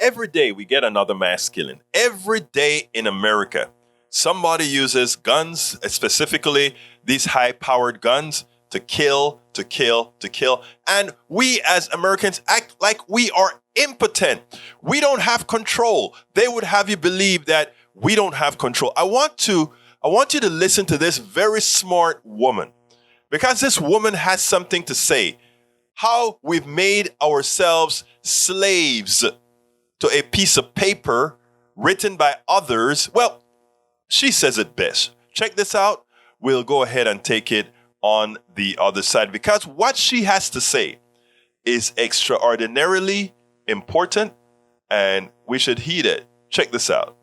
Every day we get another mass killing. Every day in America, somebody uses guns, specifically these high-powered guns, to kill, to kill, to kill. And we as Americans act like we are impotent. We don't have control. They would have you believe that we don't have control. I want you to listen to this very smart woman, because this woman has something to say. How we've made ourselves slaves to a piece of paper written by others. Well, she says it best. Check this out. We'll go ahead and take it on the other side, because what she has to say is extraordinarily important and we should heed it. Check this out.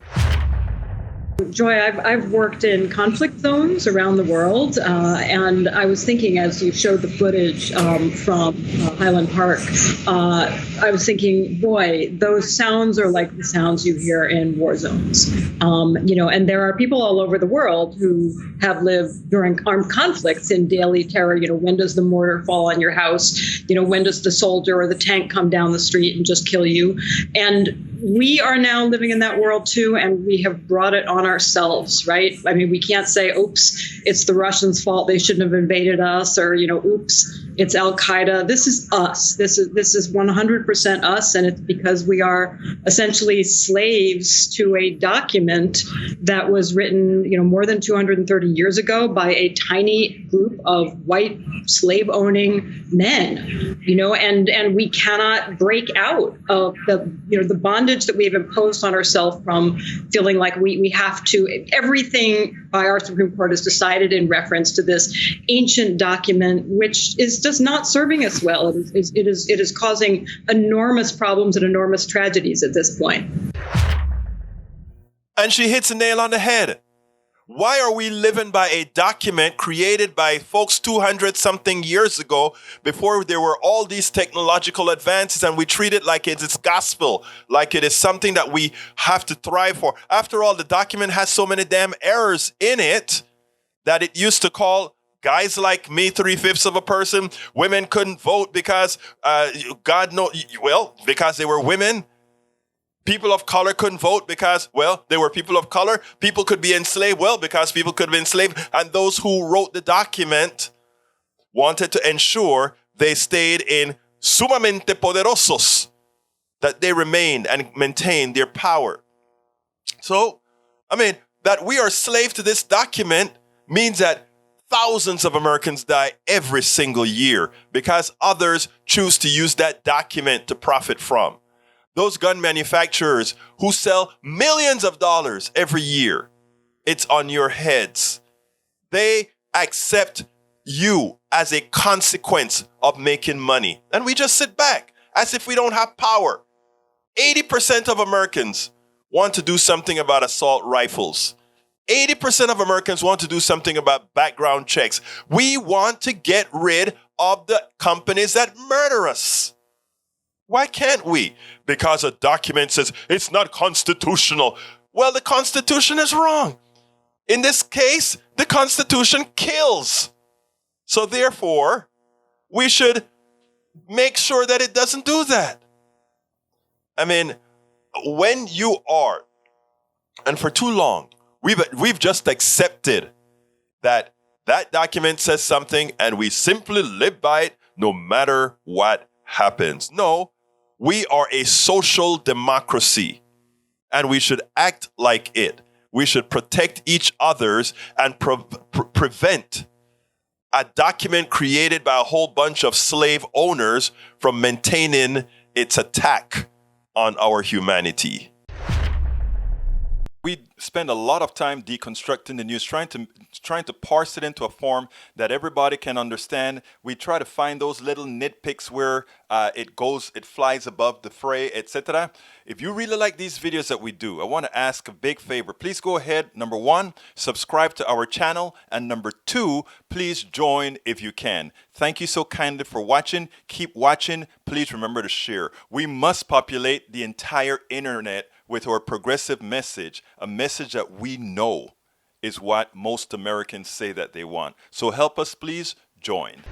Joy, I've worked in conflict zones around the world, and I was thinking, as you showed the footage from Highland Park, I was thinking, boy, those sounds are like the sounds you hear in war zones. And there are people all over the world who have lived during armed conflicts in daily terror. When does the mortar fall on your house? When does the soldier or the tank come down the street and just kill you? And we are now living in that world too, and we have brought it on ourselves, right? I mean, we can't say, oops, it's the Russians' fault, they shouldn't have invaded us, or, oops, it's Al-Qaeda. This is us. This is 100% us, and it's because we are essentially slaves to a document that was written, more than 230 years ago by a tiny group of white slave-owning men, and we cannot break out of the bondage that we have imposed on ourselves from feeling like we have to. Everything by our Supreme Court is decided in reference to this ancient document, which is just not serving us well. It is causing enormous problems and enormous tragedies at this point. And she hits a nail on the head. Why are we living by a document created by folks 200 something years ago, before there were all these technological advances, and we treat it like it's gospel, like it is something that we have to thrive for? After all, the document has so many damn errors in it that it used to call guys like me 3/5 of a person. Women couldn't vote because, because they were women. People of color couldn't vote because, they were people of color. People could be enslaved, because people could be enslaved. And those who wrote the document wanted to ensure they stayed in sumamente poderosos, that they remained and maintained their power. So, that we are slave to this document means that thousands of Americans die every single year because others choose to use that document to profit from. Those gun manufacturers who sell millions of dollars every year, it's on your heads. They accept you as a consequence of making money. And we just sit back as if we don't have power. 80% of Americans want to do something about assault rifles. 80% of Americans want to do something about background checks. We want to get rid of the companies that murder us. Why can't we? Because a document says it's not constitutional. Well, the Constitution is wrong. In this case, the Constitution kills. So therefore, we should make sure that it doesn't do that. When you are, and for too long, we've just accepted that document says something and we simply live by it no matter what happens. No. We are a social democracy, and we should act like it. We should protect each other's and prevent a document created by a whole bunch of slave owners from maintaining its attack on our humanity. We spend a lot of time deconstructing the news, trying to parse it into a form that everybody can understand. We try to find those little nitpicks where it flies above the fray, etc. If you really like these videos that we do, I want to ask a big favor. Please go ahead. Number 1, subscribe to our channel. And number 2, please join if you can. Thank you so kindly for watching. Keep watching. Please remember to share. We must populate the entire internet with our progressive message, a message that we know is what most Americans say that they want. So help us, please join.